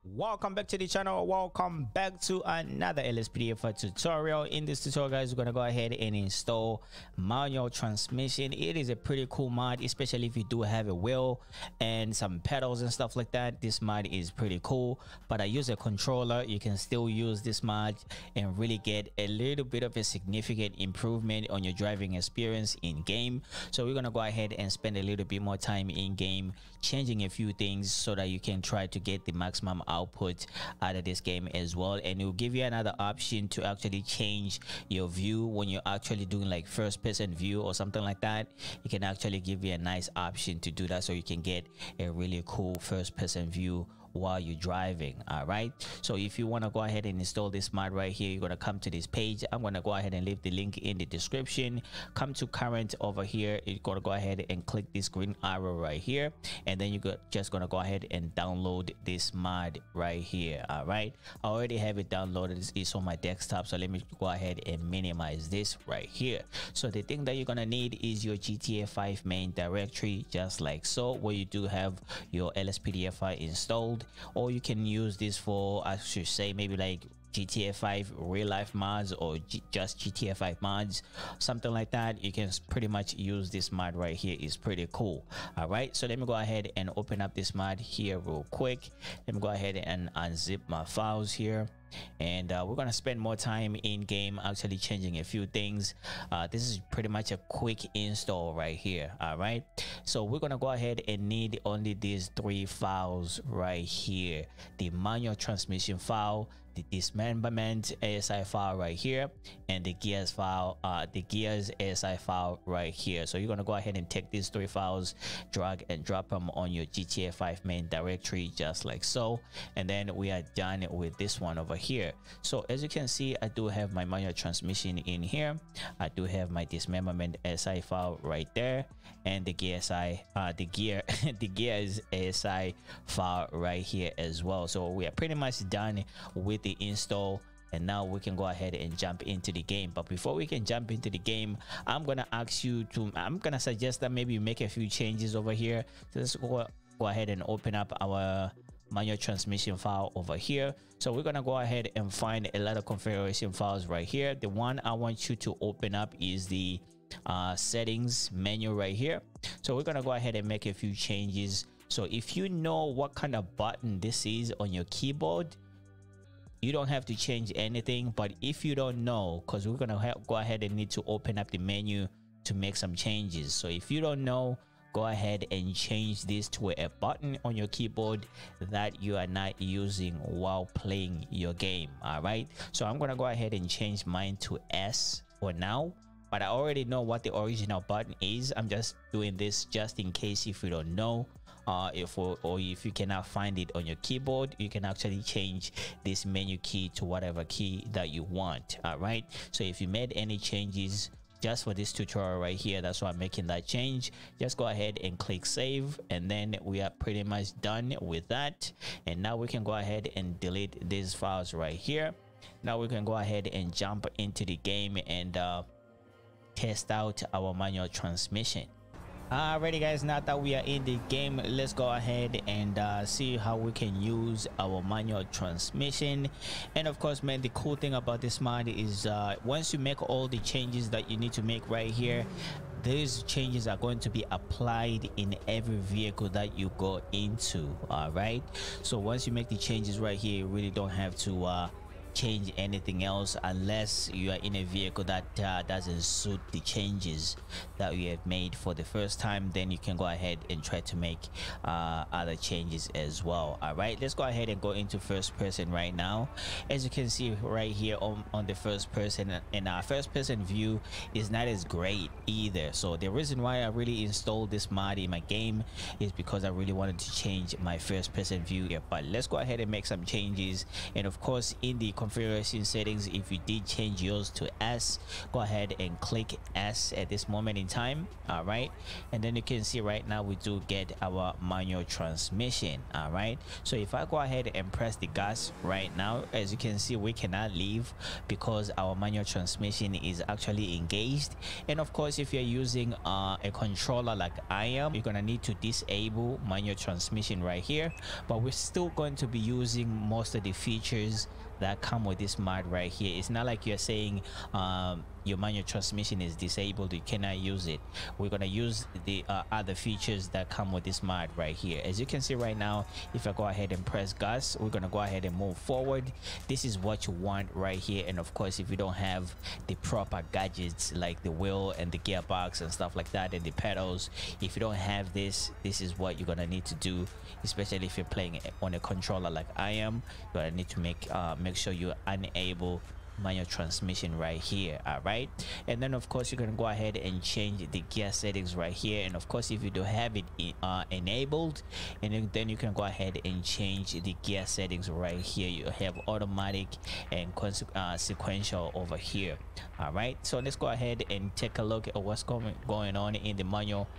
Welcome back to the channel. Welcome back to another LSPDF tutorial. In this tutorial, guys, we're gonna go ahead and install manual transmission. It is a pretty cool mod, especially if you do have a wheel and some pedals and stuff like that. This mod is pretty cool, but I use a controller. You can still use this mod and really get a little bit of a significant improvement on your driving experience in game. So we're gonna go ahead and spend a little bit more time in game changing a few things so that you can try to get the maximum output out of this game as well. And it will give you another option to actually change your view when you're actually doing like first person view or something like that. It can actually give you a nice option to do that, so you can get a really cool first person view while you're driving. All right, so if you want to go ahead and install this mod right here, you're going to come to this page. I'm going to go ahead and leave the link in the description. Come to current over here. You're going to go ahead and click this green arrow right here, and then you're just going to go ahead and download this mod right here. All right, I already have it downloaded. It's on my desktop, so let me go ahead and minimize this right here. So the thing that you're going to need is your GTA 5 main directory, just like so, where you do have your LSPDFI installed. Or you can use this for, I should say, maybe like GTA 5 real life mods or just GTA 5 mods, something like that. You can pretty much use this mod right here. It's pretty cool. All right, so let me go ahead and open up this mod here real quick. Let me go ahead and unzip my files here, and we're gonna spend more time in game actually changing a few things. This is pretty much a quick install right here. All right, so we're gonna go ahead and need only these three files right here: the manual transmission file, the dismemberment ASI file right here, and the gears file, the gears ASI file right here. So you're gonna go ahead and take these three files, drag and drop them on your GTA 5 main directory, just like so, and then we are done with this one over here. So as you can see, I do have my manual transmission in here. I do have my dismemberment ASI file right there, and the gear SI, the gears ASI file right here as well. So we are pretty much done with the install, and now we can go ahead and jump into the game. But before we can jump into the game, I'm gonna suggest that maybe you make a few changes over here. So let's go ahead and open up our manual transmission file over here. So we're gonna go ahead and find a lot of configuration files right here. The one I want you to open up is the settings menu right here. So we're gonna go ahead and make a few changes. So if you know what kind of button this is on your keyboard, you don't have to change anything. But if you don't know, because we're gonna go ahead and need to open up the menu to make some changes. So if you don't know, go ahead and change this to a button on your keyboard that you are not using while playing your game. All right, so I'm gonna go ahead and change mine to S for now, but I already know what the original button is. I'm just doing this just in case if you don't know. If you cannot find it on your keyboard, you can actually change this menu key to whatever key that you want. All right, so if you made any changes just for this tutorial right here, that's why I'm making that change. Just go ahead and click save, and then we are pretty much done with that. And now we can go ahead and delete these files right here. Now we can go ahead and jump into the game and test out our manual transmission. Alrighty guys, now that we are in the game, let's go ahead and see how we can use our manual transmission. And of course, man, the cool thing about this mod is once you make all the changes that you need to make right here, these changes are going to be applied in every vehicle that you go into. All right, so once you make the changes right here, you really don't have to change anything else unless you are in a vehicle that doesn't suit the changes that you have made for the first time. Then you can go ahead and try to make other changes as well. All right, let's go ahead and go into first person right now. As you can see right here on the first person, and our first person view is not as great either. So the reason why I really installed this mod in my game is because I really wanted to change my first person view here. But let's go ahead and make some changes, and of course in the configuration settings, if you did change yours to S, go ahead and click S at this moment in time. All right, and then you can see right now we do get our manual transmission. All right, so if I go ahead and press the gas right now, as you can see, we cannot leave because our manual transmission is actually engaged. And of course, if you're using a controller like I am, you're gonna need to disable manual transmission right here, but we're still going to be using most of the features that come with this mod right here. It's not like you're saying your manual transmission is disabled, you cannot use it. We're gonna use the other features that come with this mod right here. As you can see right now, if I go ahead and press gas, we're gonna go ahead and move forward. This is what you want right here. And of course, if you don't have the proper gadgets like the wheel and the gearbox and stuff like that, and the pedals, if you don't have this, this is what you're gonna need to do, especially if you're playing on a controller like I am. You're gonna need to make sure you enable manual transmission right here. All right, and then of course you're gonna go ahead and change the gear settings right here. And of course, if you do have it enabled, and then you can go ahead and change the gear settings right here. You have automatic and sequential over here. All right, so let's go ahead and take a look at what's going on in the manual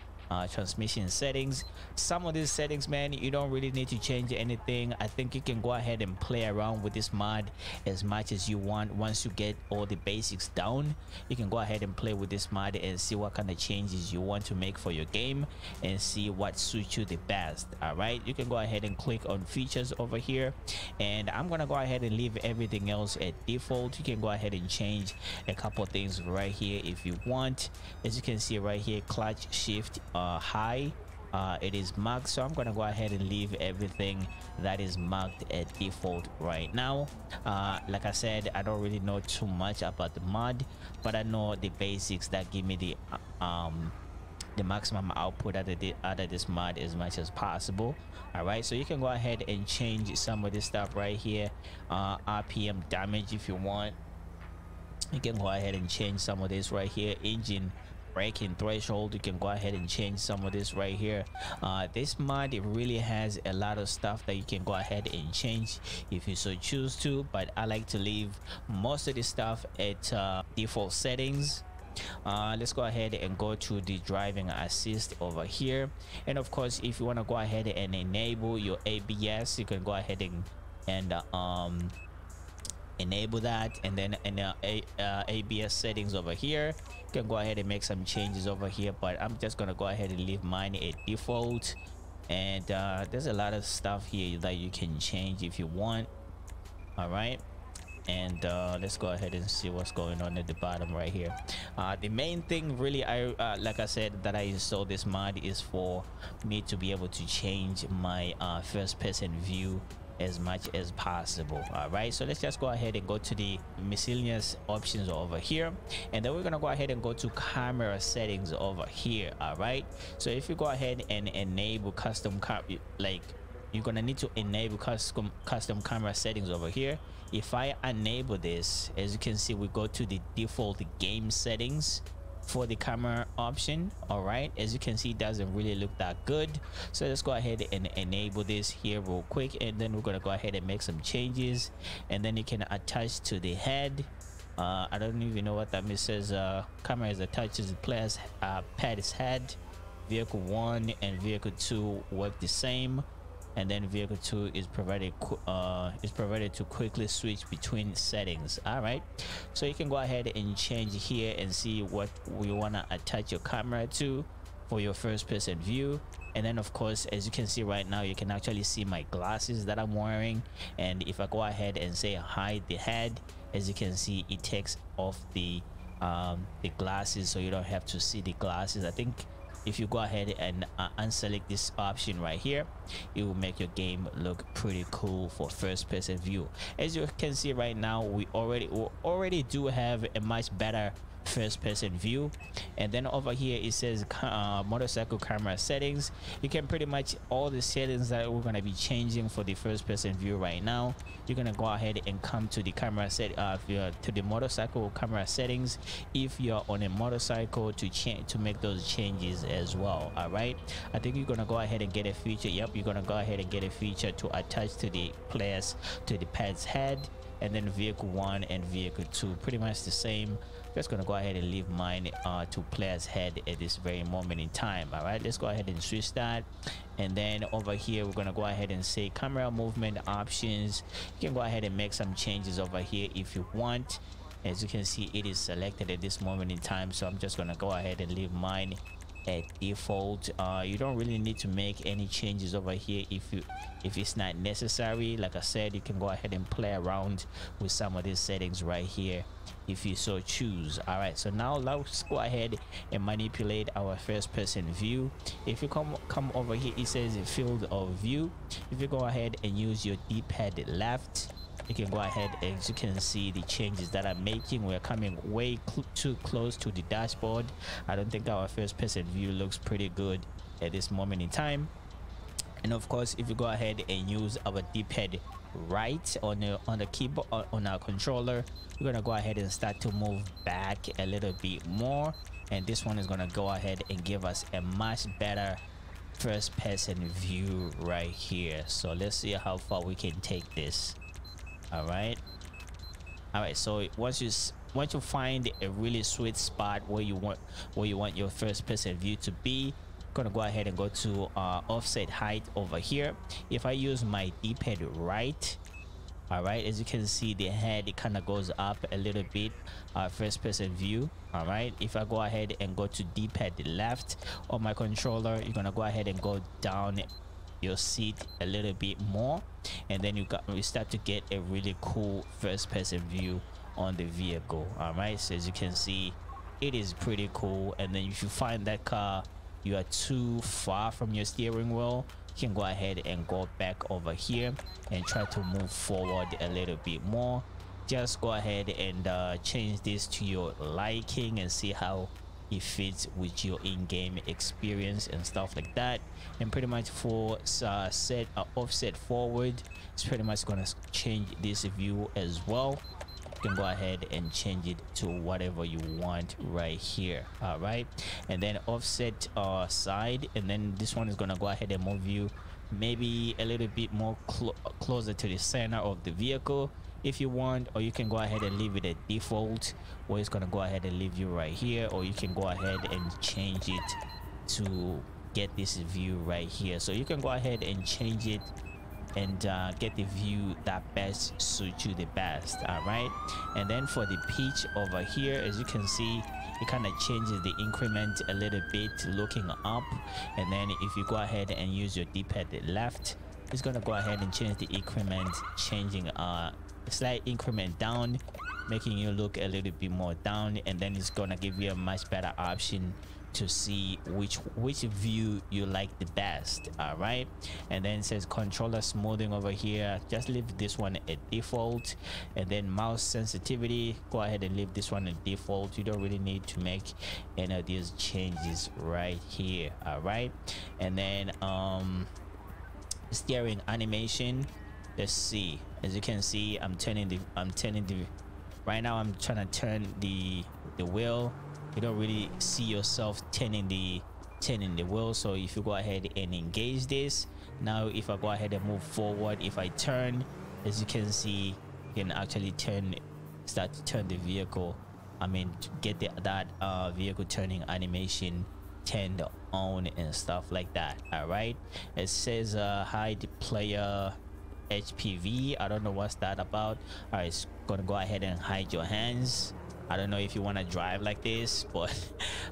transmission settings. Some of these settings, man, you don't really need to change anything. I think you can go ahead and play around with this mod as much as you want. Once you get all the basics down, you can go ahead and play with this mod and see what kind of changes you want to make for your game and see what suits you the best. All right, you can go ahead and click on features over here, and I'm gonna go ahead and leave everything else at default. You can go ahead and change a couple things right here if you want. As you can see right here, clutch shift high, it is marked, so I'm gonna go ahead and leave everything that is marked at default right now. Like I said, I don't really know too much about the mod, but I know the basics that give me the maximum output out of this mod as much as possible. All right, so you can go ahead and change some of this stuff right here. RPM damage, if you want, you can go ahead and change some of this right here. Engine braking threshold, you can go ahead and change some of this right here. This mod, it really has a lot of stuff that you can go ahead and change if you so choose to, but I like to leave most of the stuff at default settings. Let's go ahead and go to the driving assist over here. And of course, if you want to go ahead and enable your ABS, you can go ahead and enable that. And then in ABS settings over here, you can go ahead and make some changes over here, but I'm just gonna go ahead and leave mine at default. And there's a lot of stuff here that you can change if you want. All right, and let's go ahead and see what's going on at the bottom right here. The main thing really, like I said, that I installed this mod is for me to be able to change my first person view as much as possible. All right, so let's just go ahead and go to the miscellaneous options over here, and then we're gonna go ahead and go to camera settings over here. All right, so if you go ahead and enable custom you're gonna need to enable custom camera settings over here. If I enable this, as you can see, we go to the default game settings for the camera option. All right, as you can see, it doesn't really look that good, so let's go ahead and enable this here real quick, and then we're gonna go ahead and make some changes. And then you can attach to the head. I don't even know what that means. It says camera is attached to the player's pad's head. Vehicle 1 and vehicle 2 work the same, and then vehicle 2 is provided to quickly switch between settings. All right, so you can go ahead and change here and see what we want to attach your camera to for your first person view. And then of course, as you can see right now, you can actually see my glasses that I'm wearing. And if I go ahead and say hide the head, as you can see, it takes off the glasses, so you don't have to see the glasses. I think if you go ahead and unselect this option right here, it will make your game look pretty cool for first person view. As you can see right now, we already do have a much better first person view. And then over here it says motorcycle camera settings. You can pretty much all the settings that we're going to be changing for the first person view right now. You're going to go ahead and come to the camera to the motorcycle camera settings if you're on a motorcycle to make those changes as well. All right, I think you're going to go ahead and get a feature. Yep, you're going to go ahead and get a feature to attach to the pad's head. and then vehicle 1 and vehicle 2 pretty much the same. Just gonna go ahead and leave mine to player's head at this very moment in time. All right, let's go ahead and switch that. And then over here we're gonna go ahead and say camera movement options. You can go ahead and make some changes over here if you want. As you can see, it is selected at this moment in time, so I'm just gonna go ahead and leave mine at default. You don't really need to make any changes over here if it's not necessary. Like I said, you can go ahead and play around with some of these settings right here if you so choose. All right, so now let's go ahead and manipulate our first person view. If you come over here, it says field of view. If you go ahead and use your D-pad left, you can go ahead. As you can see, the changes that I'm making, we're coming way too close to the dashboard. I don't think our first person view looks pretty good at this moment in time. And of course, if you go ahead and use our D-pad right on the keyboard on our controller, we're gonna go ahead and start to move back a little bit more, and this one is gonna go ahead and give us a much better first person view right here. So let's see how far we can take this. All right, so once you find a really sweet spot where you want your first person view to be, gonna go ahead and go to offset height over here. If I use my D-pad right, all right, as you can see, the head, it kind of goes up a little bit, first person view. All right, if I go ahead and go to D-pad left on my controller, you're gonna go ahead and go down your seat a little bit more, and then you start to get a really cool first person view on the vehicle. All right, so as you can see, it is pretty cool. And then if you find that car you are too far from your steering wheel, you can go ahead and go back over here and try to move forward a little bit more. Just go ahead and change this to your liking and see how it fits with your in-game experience and stuff like that. And pretty much for offset forward, it's pretty much gonna change this view as well. You can go ahead and change it to whatever you want right here. All right, and then offset side, and then this one is gonna go ahead and move you maybe a little bit more closer to the center of the vehicle if you want, or you can go ahead and leave it at default, or it's gonna go ahead and leave you right here, or you can go ahead and change it to get this view right here. So you can go ahead and change it and get the view that best suits you the best. All right, and then for the pitch over here, as you can see, it kind of changes the increment a little bit looking up. And then if you go ahead and use your D-pad left, it's gonna go ahead and change the increment, changing a slight increment down, making you look a little bit more down. And then it's gonna give you a much better option to see which view you like the best. All right, and then it says controller smoothing over here, just leave this one at default. And then mouse sensitivity, go ahead and leave this one at default. You don't really need to make any of these changes right here. All right, and then steering animation, let's see. As you can see, I'm turning the right now I'm trying to turn the wheel. You don't really see yourself turning the wheel. So if you go ahead and engage this, now if I go ahead and move forward, if I turn, as you can see, you can actually start to turn the vehicle. I mean, to get that vehicle turning animation turned on and stuff like that. All right, it says hide player HPV. I don't know what's that about. All right, it's gonna go ahead and hide your hands. I don't know if you want to drive like this, but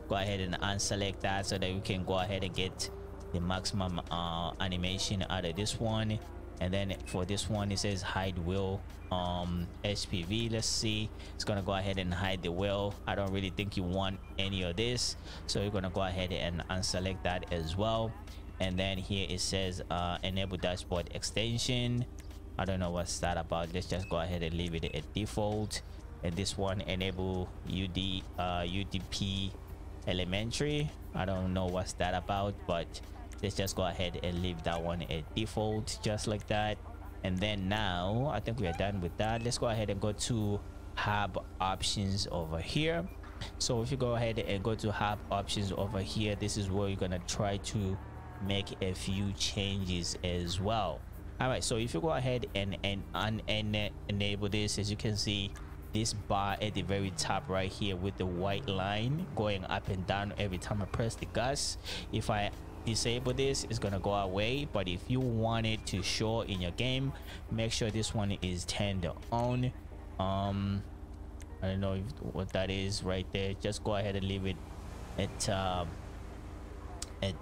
go ahead and unselect that so that you can go ahead and get the maximum animation out of this one. And then for this one, it says hide wheel HPV. Let's see, it's gonna go ahead and hide the wheel. I don't really think you want any of this, so you're gonna go ahead and unselect that as well. And then here it says enable dashboard extension. I don't know what's that about. Let's just go ahead and leave it at default. And this one, enable UDP elementary. I don't know what's that about, but let's just go ahead and leave that one at default, just like that. And then now I think we are done with that. Let's go ahead and go to hub options over here. So if you go ahead and go to hub options over here, this is where you're gonna try to make a few changes as well. All right, so if you go ahead and enable this, as you can see, this bar at the very top right here with the white line going up and down every time I press the gas. If I disable this, it's gonna go away, but if you want it to show in your game, make sure this one is turned on. I don't know what that is right there. Just go ahead and leave it at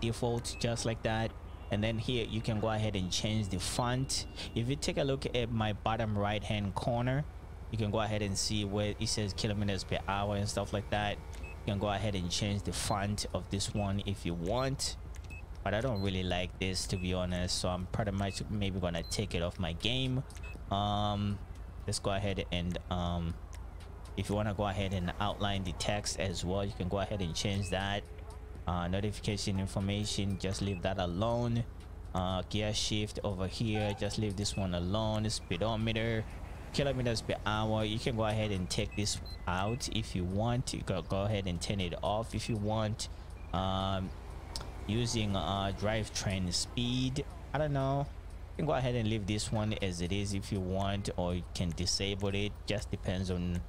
default, just like that. And then here you can go ahead and change the font. If you take a look at my bottom right hand corner, you can go ahead and see where it says kilometers per hour and stuff like that. You can go ahead and change the font of this one if you want, but I don't really like this, to be honest, so I'm pretty much maybe gonna take it off my game. Let's go ahead and if you want to go ahead and outline the text as well, you can go ahead and change that. Notification information, just leave that alone. Gear shift over here, just leave this one alone. Speedometer, kilometers per hour, you can go ahead and take this out if you want. You can go ahead and turn it off if you want. Using drivetrain speed, I don't know, you can go ahead and leave this one as it is if you want, or you can disable it. Just depends on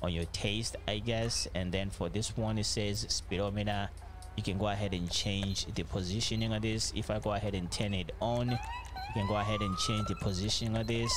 your taste, I guess. And then for this one, it says speedometer, you can go ahead and change the positioning of this. If I go ahead and turn it on, you can go ahead and change the positioning of this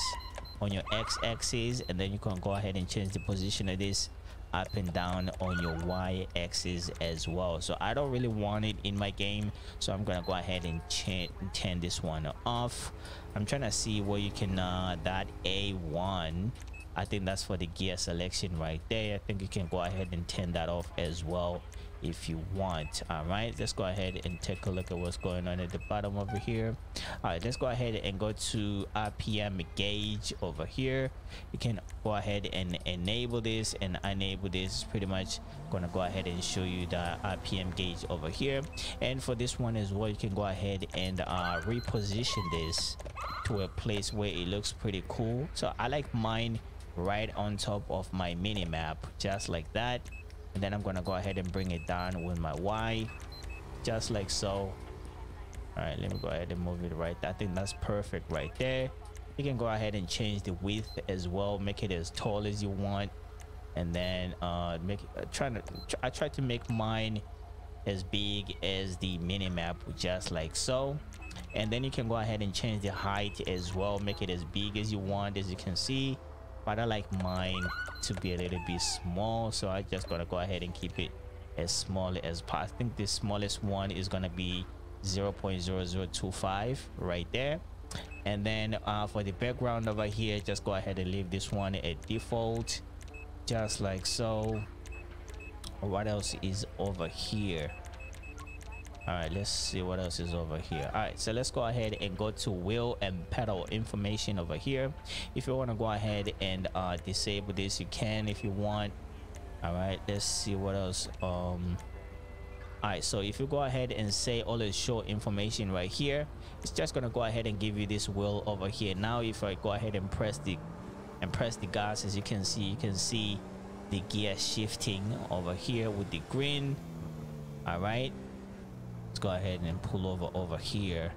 on your x-axis, and then you can go ahead and change the position of this up and down on your y-axis as well. So I don't really want it in my game, so I'm gonna go ahead and turn this one off. I'm trying to see where you can that A1, I think that's for the gear selection right there. I think you can go ahead and turn that off as well if you want. All right, let's go ahead and take a look at what's going on at the bottom over here. All right, let's go ahead and go to RPM gauge over here. You can go ahead and enable this and enable this. Pretty much gonna go ahead and show you the RPM gauge over here. And for this one as well, you can go ahead and reposition this to a place where it looks pretty cool. So I like mine right on top of my mini map, just like that. And then I'm gonna go ahead and bring it down with my Y, just like so. All right, let me go ahead and move it right there. I think that's perfect right there. You can go ahead and change the width as well, make it as tall as you want, and then make it, I try to make mine as big as the mini map, just like so. And then you can go ahead and change the height as well, make it as big as you want, as you can see. But I like mine to be a little bit small, so I just gotta go ahead and keep it as small as possible. I think the smallest one is gonna be 0.0025 right there. And then for the background over here, just go ahead and leave this one at default, just like so. What else is over here? All right, let's see what else is over here. All right, so let's go ahead and go to wheel and pedal information over here. If you want to go ahead and disable this, you can if you want. All right, let's see what else. All right, so if you go ahead and say always show information right here, it's just gonna go ahead and give you this wheel over here. Now if I go ahead and press the gas, as you can see the gear shifting over here with the green. All right, let's go ahead and pull over here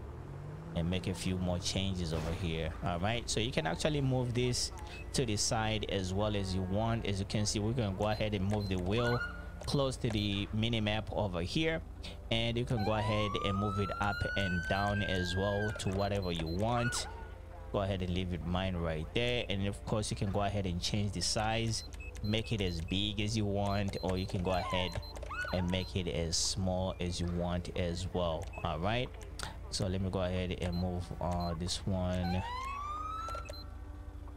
and make a few more changes over here. All right, so you can actually move this to the side as well as you want. As you can see, we're gonna go ahead and move the wheel close to the mini map over here, and you can go ahead and move it up and down as well to whatever you want. Go ahead and leave it mine right there, and of course you can go ahead and change the size, make it as big as you want, or you can go ahead and make it as small as you want as well. All right, so let me go ahead and move this one.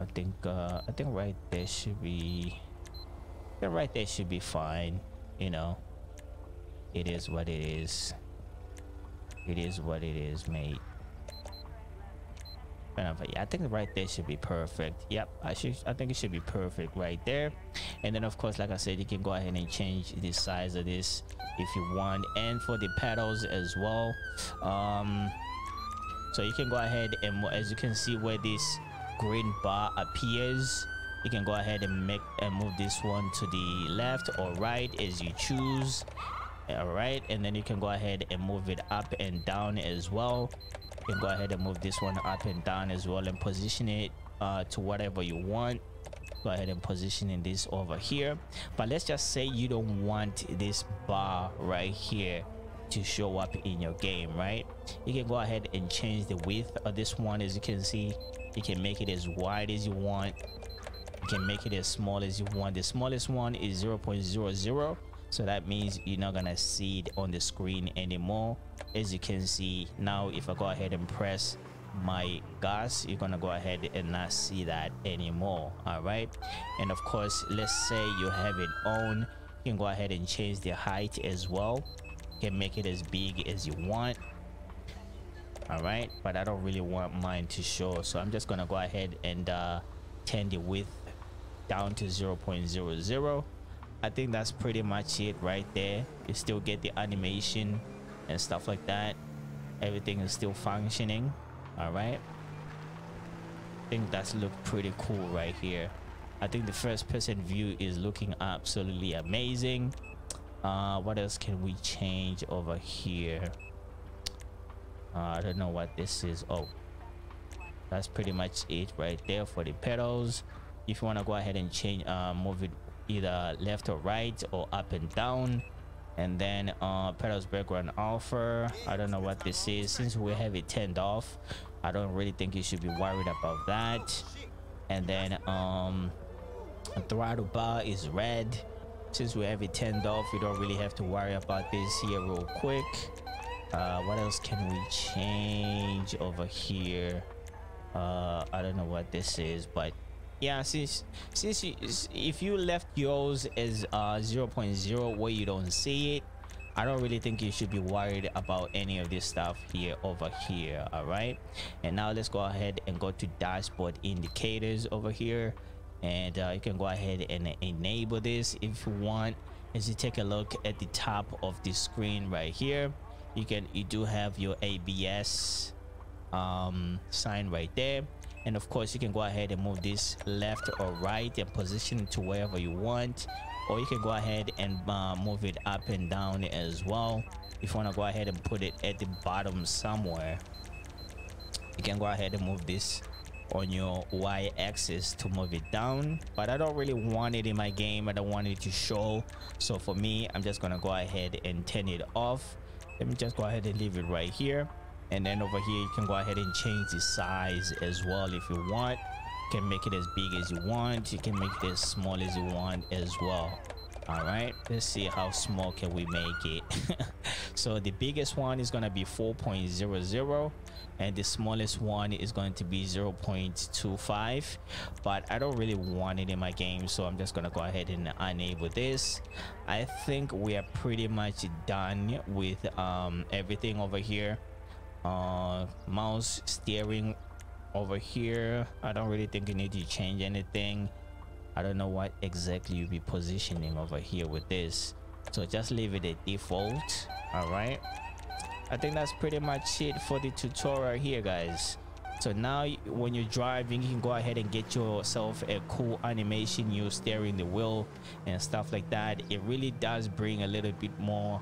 I think right there should be fine. You know, it is what it is. It is what it is, mate. Yeah, I think right there should be perfect. Yep, I think it should be perfect right there. And then of course, like I said, you can go ahead and change the size of this if you want. And for the pedals as well, so you can go ahead and, as you can see where this green bar appears, you can go ahead and move this one to the left or right as you choose. All right, and then you can go ahead and move it up and down as well. You can go ahead and move this one up and down as well and position it to whatever you want. Go ahead and positioning this over here, but let's just say you don't want this bar right here to show up in your game, right? You can go ahead and change the width of this one. As you can see, you can make it as wide as you want, you can make it as small as you want. The smallest one is 0.00, so that means you're not gonna see it on the screen anymore. As you can see now, if I go ahead and press my gas, you're gonna go ahead and not see that anymore. All right, and of course, let's say you have it on, you can go ahead and change the height as well. You can make it as big as you want. All right, but I don't really want mine to show, so I'm just gonna go ahead and turn the width down to 0.00. I think that's pretty much it right there. You still get the animation and stuff like that. Everything is still functioning. All right, I think that's looked pretty cool right here. I think the first person view is looking absolutely amazing. What else can we change over here? I don't know what this is. Oh, that's pretty much it right there for the pedals. If you want to go ahead and change, move it either left or right or up and down. And then pedals background alpha, I don't know what this is. Since we have it turned off, I don't really think you should be worried about that. And then throttle bar is red. Since we have it turned off, you don't really have to worry about this here real quick. What else can we change over here? I don't know what this is, but yeah, if you left yours as 0.0 where you don't see it, I don't really think you should be worried about any of this stuff here over here. All right, and now let's go ahead and go to dashboard indicators over here, and you can go ahead and enable this if you want. As you take a look at the top of the screen right here, you do have your ABS sign right there. And of course, you can go ahead and move this left or right and position it to wherever you want, or you can go ahead and move it up and down as well. If you want to go ahead and put it at the bottom somewhere, you can go ahead and move this on your y-axis to move it down, but I don't really want it in my game. I don't want it to show, so for me, I'm just gonna go ahead and turn it off. Let me just go ahead and leave it right here. And then over here, you can go ahead and change the size as well if you want. You can make it as big as you want, you can make it as small as you want as well. All right, let's see how small can we make it. So the biggest one is going to be 4.00 and the smallest one is going to be 0.25, but I don't really want it in my game, so I'm just going to go ahead and enable this. I think we are pretty much done with everything over here. Mouse steering over here, I don't really think you need to change anything. I don't know what exactly you'll be positioning over here with this, so just leave it at default. All right, I think that's pretty much it for the tutorial here, guys. So now when you're driving, you can go ahead and get yourself a cool animation, you steering the wheel and stuff like that. It really does bring a little bit more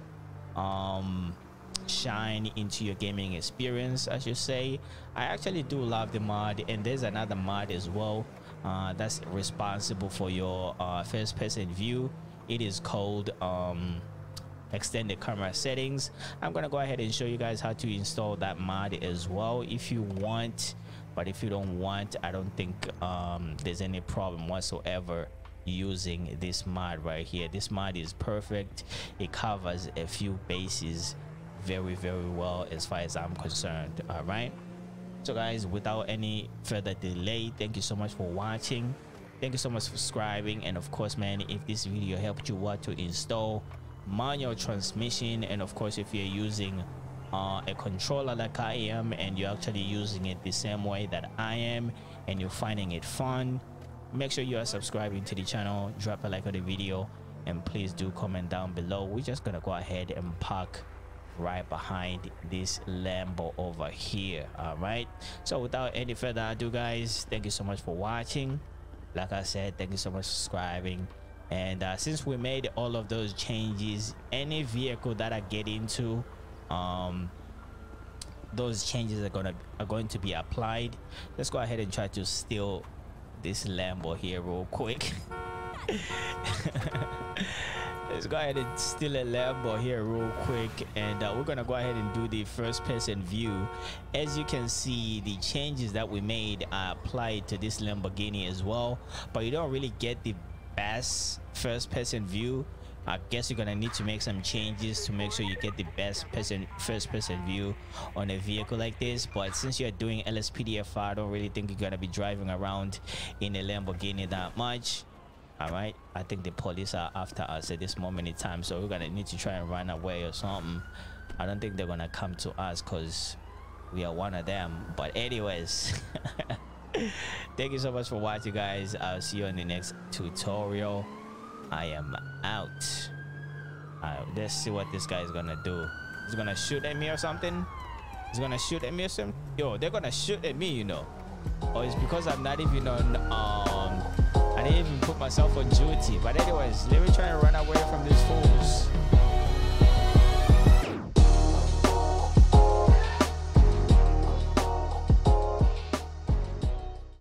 shine into your gaming experience, I should say. I actually do love the mod, and there's another mod as well that's responsible for your first person view. It is called extended camera settings. I'm gonna go ahead and show you guys how to install that mod as well if you want, but if you don't want, I don't think there's any problem whatsoever using this mod right here. This mod is perfect. It covers a few bases very well as far as I'm concerned. All right, so guys, without any further delay, thank you so much for watching, thank you so much for subscribing, and of course, man, if this video helped you out to install manual transmission, and of course, if you're using a controller like I am and you're actually using it the same way that I am and you're finding it fun, make sure you are subscribing to the channel, drop a like on the video, and please do comment down below. We're just gonna go ahead and park right behind this Lambo over here. All right, so without any further ado, guys, thank you so much for watching. Like I said, thank you so much for subscribing, And since we made all of those changes, any vehicle that I get into, those changes are going to be applied. Let's go ahead and try to steal this Lambo here real quick. Let's go ahead and steal a Lambo here real quick, and we're gonna go ahead and do the first person view. As you can see, the changes that we made are applied to this Lamborghini as well, but you don't really get the best first person view. I guess you're gonna need to make some changes to make sure you get the best first person view on a vehicle like this. But since you're doing LSPDFR, I don't really think you're gonna be driving around in a Lamborghini that much. All right, I think the police are after us at this moment in time, so we're gonna need to try and run away or something. I don't think they're gonna come to us because we are one of them. But anyways, thank you so much for watching, guys. I'll see you in the next tutorial. I am out. Let's see what this guy is gonna do. He's gonna shoot at me or something. He's gonna shoot at me or something. Yo, they're gonna shoot at me, you know. Or it's because I'm not even on I didn't even put myself on duty. But anyways, let me try and run away from these fools.